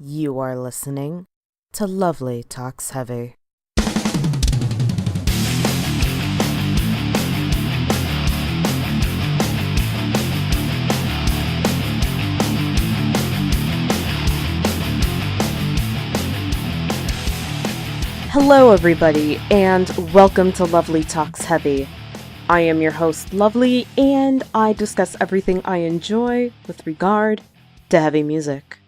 You are listening to Lovely Talks Heavy. Hello everybody, and welcome to Lovely Talks Heavy. I am your host, Lovely, and I discuss everything I enjoy with regard to heavy music.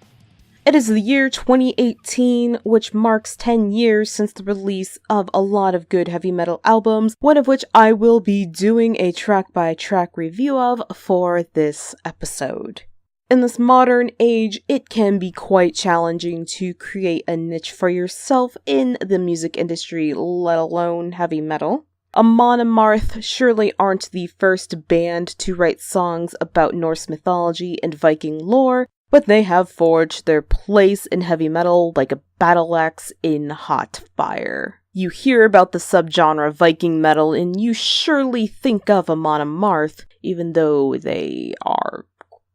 It is the year 2018, which marks 10 years since the release of a lot of good heavy metal albums, one of which I will be doing a track-by-track review of for this episode. In this modern age, it can be quite challenging to create a niche for yourself in the music industry, let alone heavy metal. Amon Amarth surely aren't the first band to write songs about Norse mythology and Viking lore, but they have forged their place in heavy metal like a battle axe in hot fire. You hear about the subgenre Viking metal and you surely think of Amon Amarth, even though they are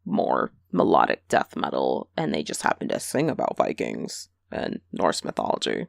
more melodic death metal and they just happen to sing about Vikings and Norse mythology.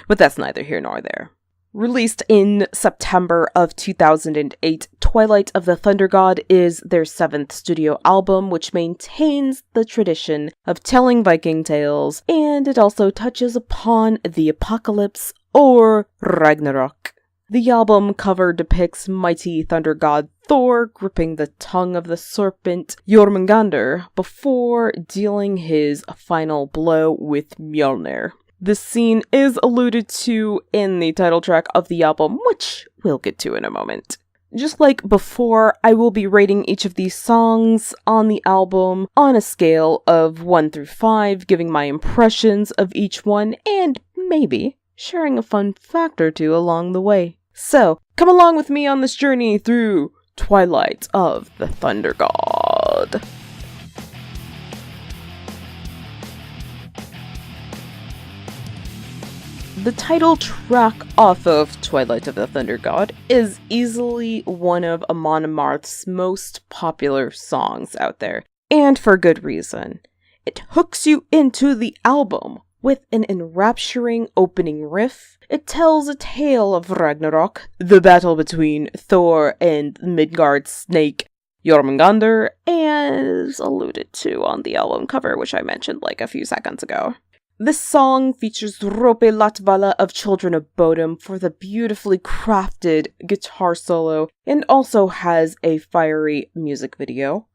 But that's neither here nor there. Released in September of 2008, Twilight of the Thunder God is their 7th studio album, which maintains the tradition of telling Viking tales, and it also touches upon the apocalypse, or Ragnarok. The album cover depicts mighty thunder god Thor gripping the tongue of the serpent Jormungandr before dealing his final blow with Mjolnir. This scene is alluded to in the title track of the album, which we'll get to in a moment. Just like before, I will be rating each of these songs on the album on a scale of 1 through 5, giving my impressions of each one, and maybe sharing a fun fact or two along the way. So, come along with me on this journey through Twilight of the Thunder God. The title track off of Twilight of the Thunder God is easily one of Amon Amarth's most popular songs out there, and for good reason. It hooks you into the album with an enrapturing opening riff. It tells a tale of Ragnarok, the battle between Thor and Midgard's snake Jormungandr, as alluded to on the album cover, which I mentioned like a few seconds ago. This song features Rope Latvala of Children of Bodom for the beautifully crafted guitar solo, and also has a fiery music video.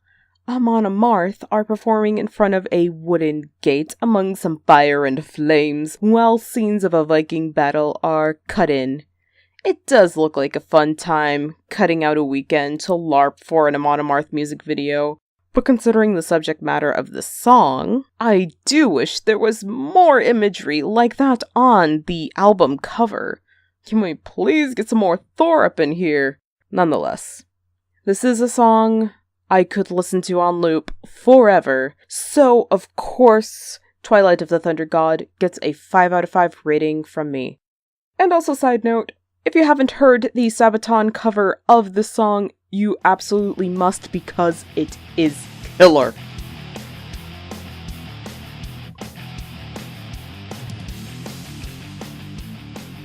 Amon Amarth are performing in front of a wooden gate among some fire and flames, while scenes of a Viking battle are cut in. It does look like a fun time, cutting out a weekend to LARP for an Amon Amarth music video. But considering the subject matter of the song, I do wish there was more imagery like that on the album cover. Can we please get some more Thor up in here? Nonetheless, this is a song I could listen to on loop forever, so of course, Twilight of the Thunder God gets a 5 out of 5 rating from me. And also side note, if you haven't heard the Sabaton cover of the song, you absolutely must, because it is killer.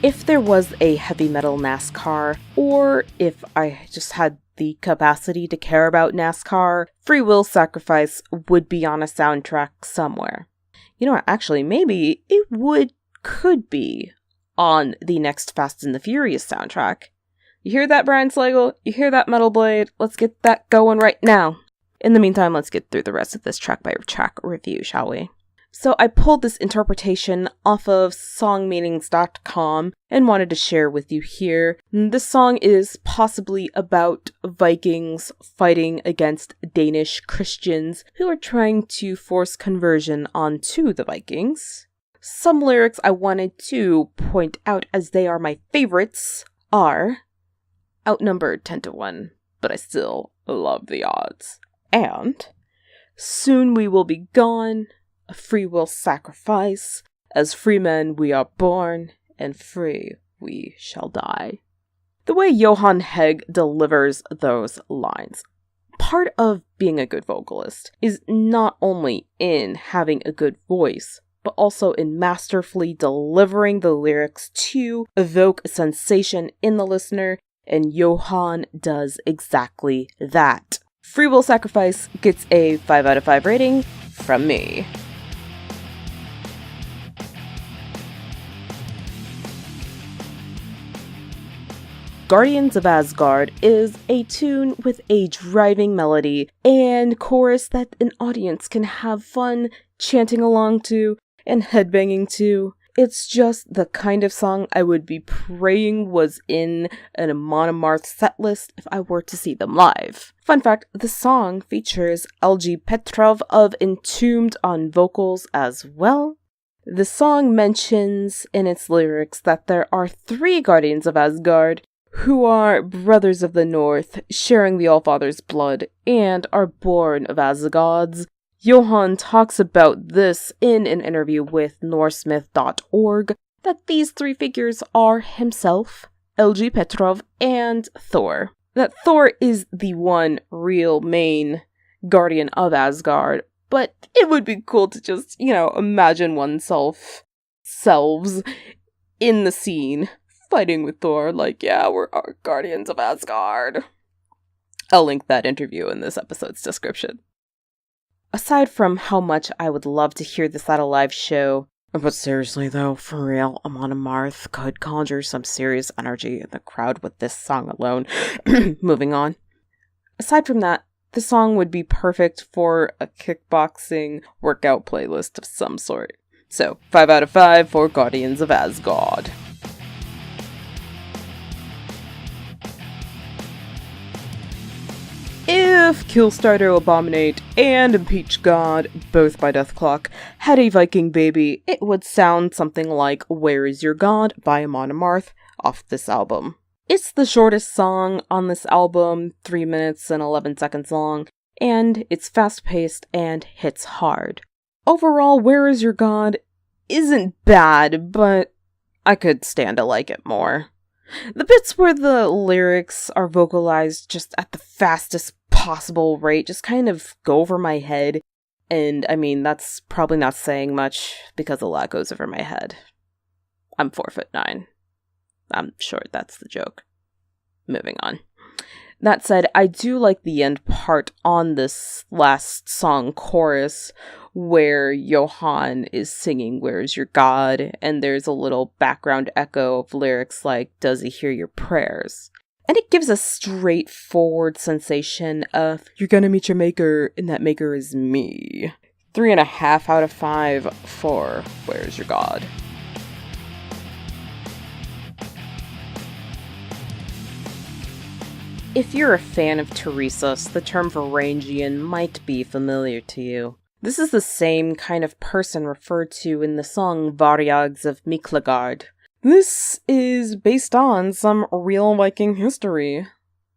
If there was a heavy metal NASCAR, or if I just had the capacity to care about NASCAR, Free Will Sacrifice would be on a soundtrack somewhere. You know what, actually, maybe it could be on the next Fast and the Furious soundtrack. You hear that, Brian Slagle? You hear that, Metal Blade? Let's get that going right now. In the meantime, let's get through the rest of this track-by-track review, shall we? So I pulled this interpretation off of songmeanings.com and wanted to share with you here. This song is possibly about Vikings fighting against Danish Christians who are trying to force conversion onto the Vikings. Some lyrics I wanted to point out, as they are my favorites, are outnumbered 10-1, but I still love the odds. And soon we will be gone, a free will sacrifice. As free men we are born, and free we shall die. The way Johan Hegg delivers those lines. Part of being a good vocalist is not only in having a good voice, but also in masterfully delivering the lyrics to evoke a sensation in the listener, and Johan does exactly that. Free Will Sacrifice gets a 5 out of 5 rating from me. Guardians of Asgard is a tune with a driving melody and chorus that an audience can have fun chanting along to and headbanging to. It's just the kind of song I would be praying was in an Amon Amarth setlist if I were to see them live. Fun fact, the song features LG Petrov of Entombed on vocals as well. The song mentions in its lyrics that there are 3 Guardians of Asgard who are brothers of the North, sharing the Allfather's blood, and are born of Asgods. Johan talks about this in an interview with Norsemyth.org, that these 3 figures are himself, LG Petrov, and Thor. That Thor is the one real main guardian of Asgard, but it would be cool to just, imagine oneself selves in the scene, fighting with Thor, we're our Guardians of Asgard. I'll link that interview in this episode's description. Aside from how much I would love to hear this at a live show, but seriously though, for real, Amon Amarth could conjure some serious energy in the crowd with this song alone. Moving on. Aside from that, the song would be perfect for a kickboxing workout playlist of some sort. So, 5 out of 5 for Guardians of Asgard. If Killstarter Abominate and Impeach God, both by Deathclock, had a Viking baby, it would sound something like Where Is Your God by Amon Amarth off this album. It's the shortest song on this album, 3 minutes and 11 seconds long, and it's fast-paced and hits hard. Overall, Where Is Your God isn't bad, but I could stand to like it more. The bits where the lyrics are vocalized just at the fastest possible rate just kind of go over my head, and that's probably not saying much because a lot goes over my head. I'm 4'9". I'm sure that's the joke. Moving on. That said, I do like the end part on this last song chorus where Johan is singing Where's Your God, and there's a little background echo of lyrics like, does he hear your prayers? And it gives a straightforward sensation of, you're gonna meet your maker, and that maker is me. 3.5 out of 5 for Where's Your God. If you're a fan of Teresa's, the term Varangian might be familiar to you. This is the same kind of person referred to in the song Varjags of Miklagard. This is based on some real Viking history.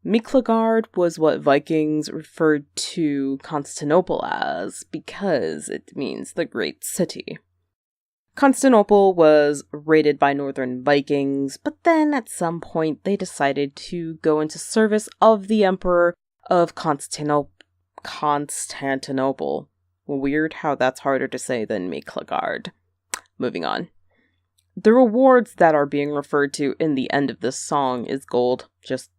Miklagard was what Vikings referred to Constantinople as, because it means the great city. Constantinople was raided by northern Vikings, but then at some point they decided to go into service of the Emperor of Constantinople. Weird how that's harder to say than Miklagard. Moving on. The rewards that are being referred to in the end of this song is gold. Just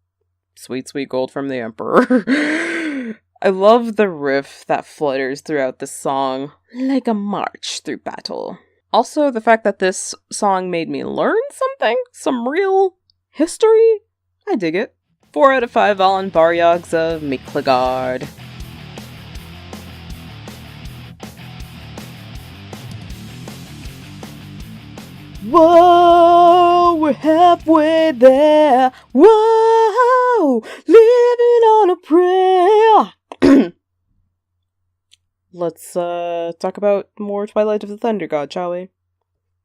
sweet, sweet gold from the Emperor. I love the riff that flutters throughout the song, like a march through battle. Also, the fact that this song made me learn something, some real history, I dig it. 4 out of 5 Alan Baryogs of Miklagard. Whoa, we're halfway there. Whoa, living on a prayer. Let's talk about more Twilight of the Thunder God, shall we?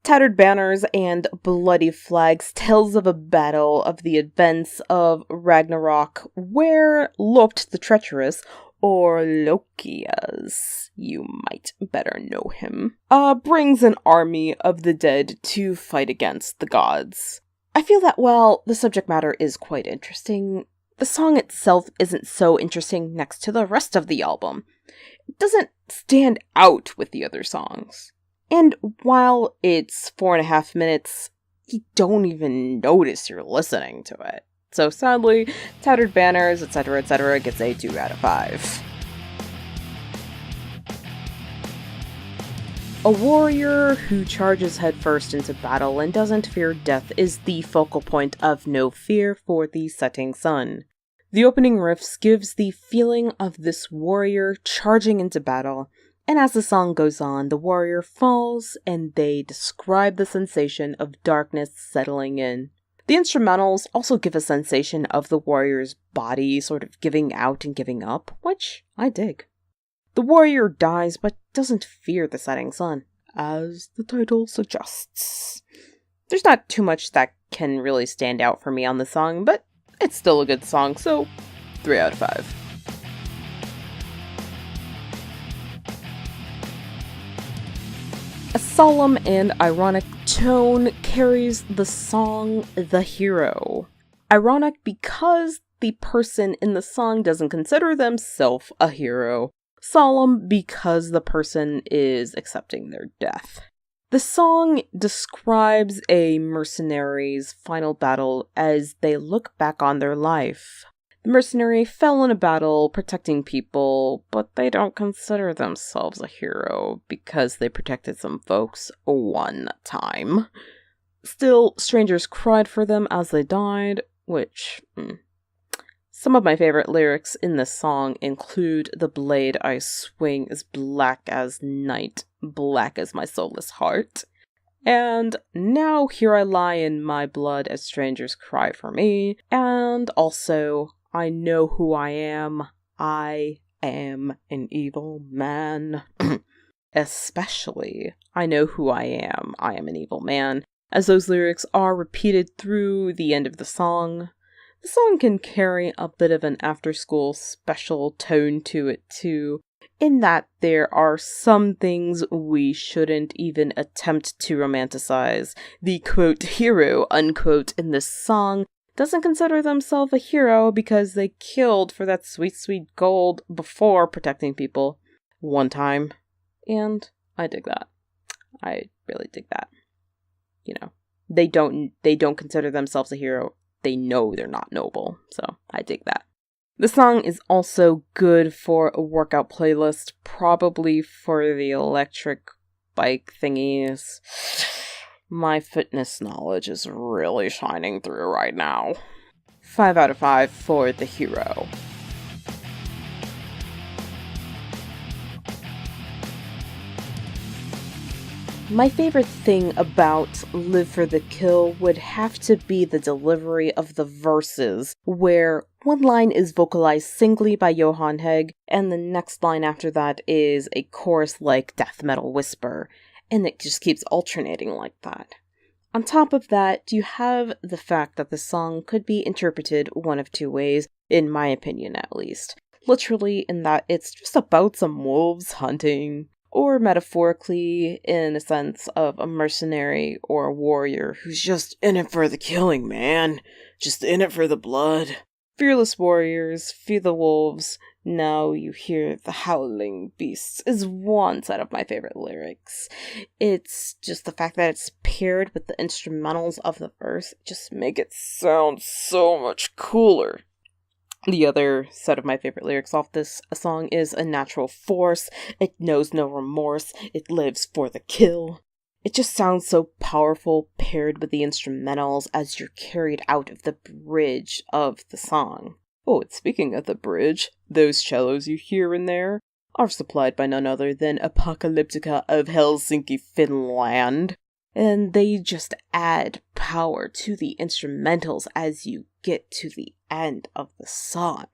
Tattered banners and bloody flags tells of a battle of the events of Ragnarok, where Lopt the Treacherous, or Loki as you might better know him, brings an army of the dead to fight against the gods. I feel that while the subject matter is quite interesting, the song itself isn't so interesting next to the rest of the album. It doesn't stand out with the other songs. And while it's 4.5 minutes, you don't even notice you're listening to it. So sadly, Tattered Banners, etc., gets a 2 out of 5. A warrior who charges headfirst into battle and doesn't fear death is the focal point of No Fear for the Setting Sun. The opening riffs gives the feeling of this warrior charging into battle, and as the song goes on, the warrior falls and they describe the sensation of darkness settling in. The instrumentals also give a sensation of the warrior's body sort of giving out and giving up, which I dig. The warrior dies but doesn't fear the setting sun, as the title suggests. There's not too much that can really stand out for me on the song, but it's still a good song, so 3 out of 5. A solemn and ironic tone carries the song The Hero. Ironic because the person in the song doesn't consider themselves a hero. Solemn because the person is accepting their death. The song describes a mercenary's final battle as they look back on their life. The mercenary fell in a battle protecting people, but they don't consider themselves a hero because they protected some folks one time. Still, strangers cried for them as they died, which... Some of my favorite lyrics in this song include "The blade I swing is black as night, black as my soulless heart," and "Now here I lie in my blood as strangers cry for me," and also "I know who I am an evil man." Especially, "I know who I am an evil man," as those lyrics are repeated through the end of the song. The song can carry a bit of an after-school special tone to it too, in that there are some things we shouldn't even attempt to romanticize. The quote hero unquote in this song doesn't consider themselves a hero because they killed for that sweet, sweet gold before protecting people one time. And I dig that. I really dig that. You know, they don't consider themselves a hero. They know they're not noble, so I dig that. The song is also good for a workout playlist, probably for the electric bike thingies. My fitness knowledge is really shining through right now. 5 out of 5 for The Hero. My favorite thing about Live for the Kill would have to be the delivery of the verses, where one line is vocalized singly by Johan Hegg, and the next line after that is a chorus-like death metal whisper, and it just keeps alternating like that. On top of that, you have the fact that the song could be interpreted one of two ways, in my opinion at least. Literally in that it's just about some wolves hunting, or metaphorically in a sense of a mercenary or a warrior who's just in it for the killing, man. Just in it for the blood. Fearless warriors, fear the wolves, now you hear the howling beasts is one set of my favorite lyrics. It's just the fact that it's paired with the instrumentals of the verse just make it sound so much cooler. The other set of my favorite lyrics off this song is "A natural force, it knows no remorse, it lives for the kill." It just sounds so powerful paired with the instrumentals as you're carried out of the bridge of the song. Oh, and speaking of the bridge, those cellos you hear in there are supplied by none other than Apocalyptica of Helsinki, Finland. And they just add power to the instrumentals as you get to the end of the song.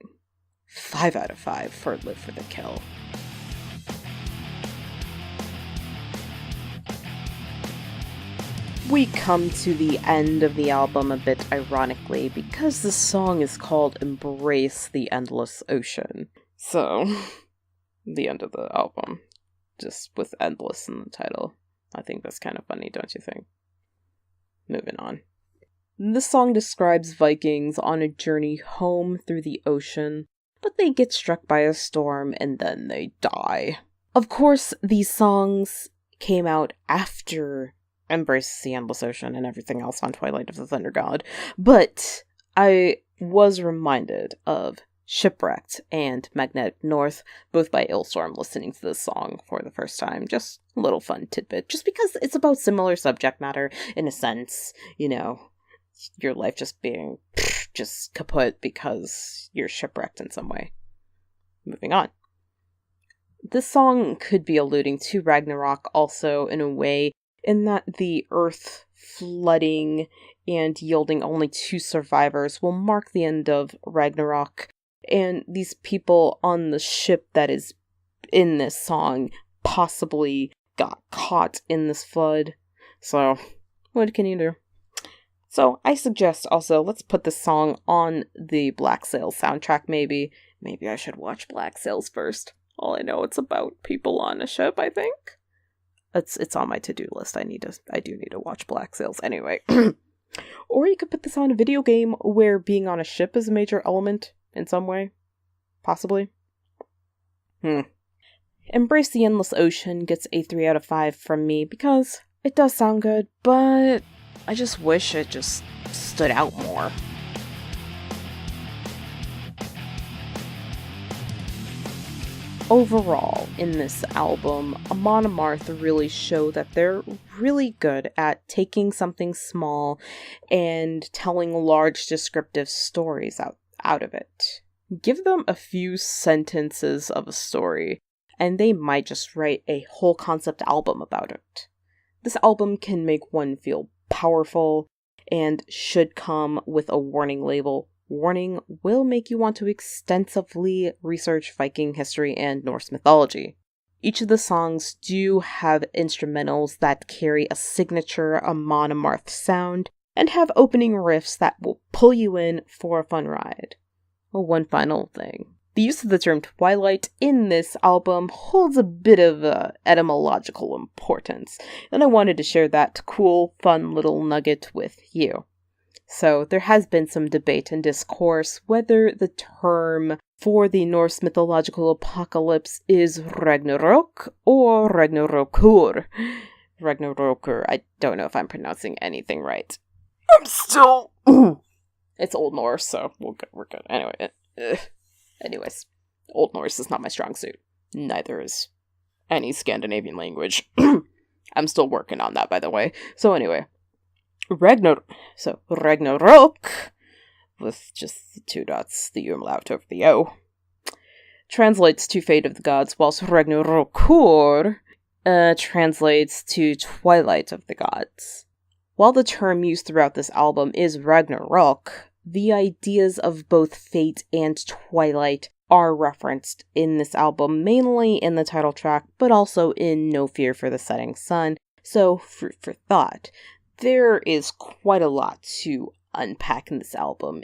5 out of 5 for Live for the Kill. We come to the end of the album a bit ironically because the song is called Embrace the Endless Ocean. So, the end of the album, just with endless in the title. I think that's kind of funny, don't you think? Moving on. This song describes Vikings on a journey home through the ocean, but they get struck by a storm and then they die. Of course, these songs came out after Embrace the Endless Ocean and everything else on Twilight of the Thunder God, but I was reminded of Shipwrecked and Magnetic North, both by Illstorm, listening to this song for the first time. Just a little fun tidbit, just because it's about similar subject matter in a sense, you know, your life just being just kaput because you're shipwrecked in some way. Moving on. This song could be alluding to Ragnarok also in a way, in that the earth flooding and yielding only 2 survivors will mark the end of Ragnarok, and these people on the ship that is in this song possibly got caught in this flood. So, what can you do? So, I suggest also, let's put this song on the Black Sails soundtrack maybe. Maybe I should watch Black Sails first. All I know, it's about people on a ship, I think. It's on my to-do list. I do need to watch Black Sails anyway. Or you could put this on a video game where being on a ship is a major element in some way. Possibly. Embrace the Endless Ocean gets a 3 out of 5 from me because it does sound good, but I just wish it just stood out more. Overall, in this album, Amon Amarth really show that they're really good at taking something small and telling large descriptive stories out of it. Give them a few sentences of a story, and they might just write a whole concept album about it. This album can make one feel powerful, and should come with a warning label. Warning will make you want to extensively research Viking history and Norse mythology. Each of the songs do have instrumentals that carry a signature Amon Amarth sound, and have opening riffs that will pull you in for a fun ride. Well, one final thing. The use of the term Twilight in this album holds a bit of etymological importance, and I wanted to share that cool, fun little nugget with you. So, there has been some debate and discourse whether the term for the Norse mythological apocalypse is Ragnarok or Ragnarokur. Ragnarokur, I don't know if I'm pronouncing anything right. I'm still... It's Old Norse, so we're good. Anyways, Old Norse is not my strong suit. Neither is any Scandinavian language. I'm still working on that, by the way. So anyway... Ragnarok, with just the 2 dots, the umlaut over the O, translates to Fate of the Gods, whilst Ragnarokur translates to Twilight of the Gods. While the term used throughout this album is Ragnarok, the ideas of both Fate and Twilight are referenced in this album, mainly in the title track, but also in No Fear for the Setting Sun, so food for thought. There is quite a lot to unpack in this album,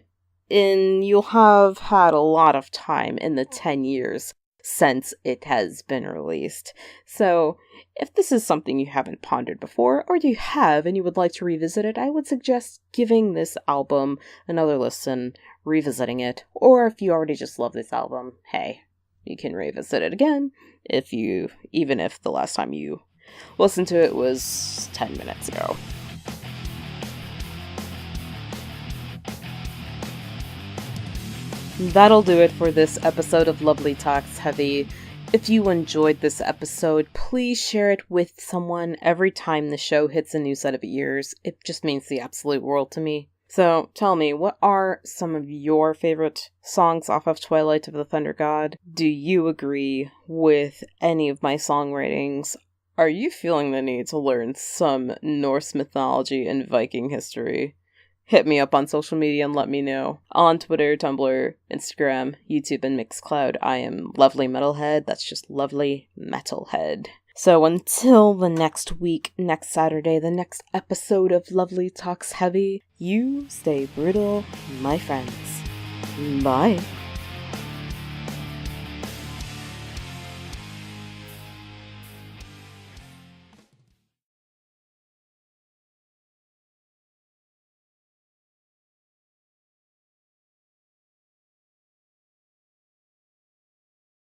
and you'll have had a lot of time in the 10 years since it has been released. So, if this is something you haven't pondered before, or you have and you would like to revisit it, I would suggest giving this album another listen, revisiting it, or if you already just love this album, hey, you can revisit it again, even if the last time you listened to it was 10 minutes ago. That'll do it for this episode of Lovely Talks Heavy. If you enjoyed this episode, please share it with someone every time the show hits a new set of ears. It just means the absolute world to me. So, tell me, what are some of your favorite songs off of Twilight of the Thunder God? Do you agree with any of my song ratings? Are you feeling the need to learn some Norse mythology and Viking history? Hit me up on social media and let me know. On Twitter, Tumblr, Instagram, YouTube, and Mixcloud, I am Lovely Metalhead. That's just Lovely Metalhead. So until the next week, next Saturday, the next episode of Lovely Talks Heavy, you stay brutal, my friends. Bye.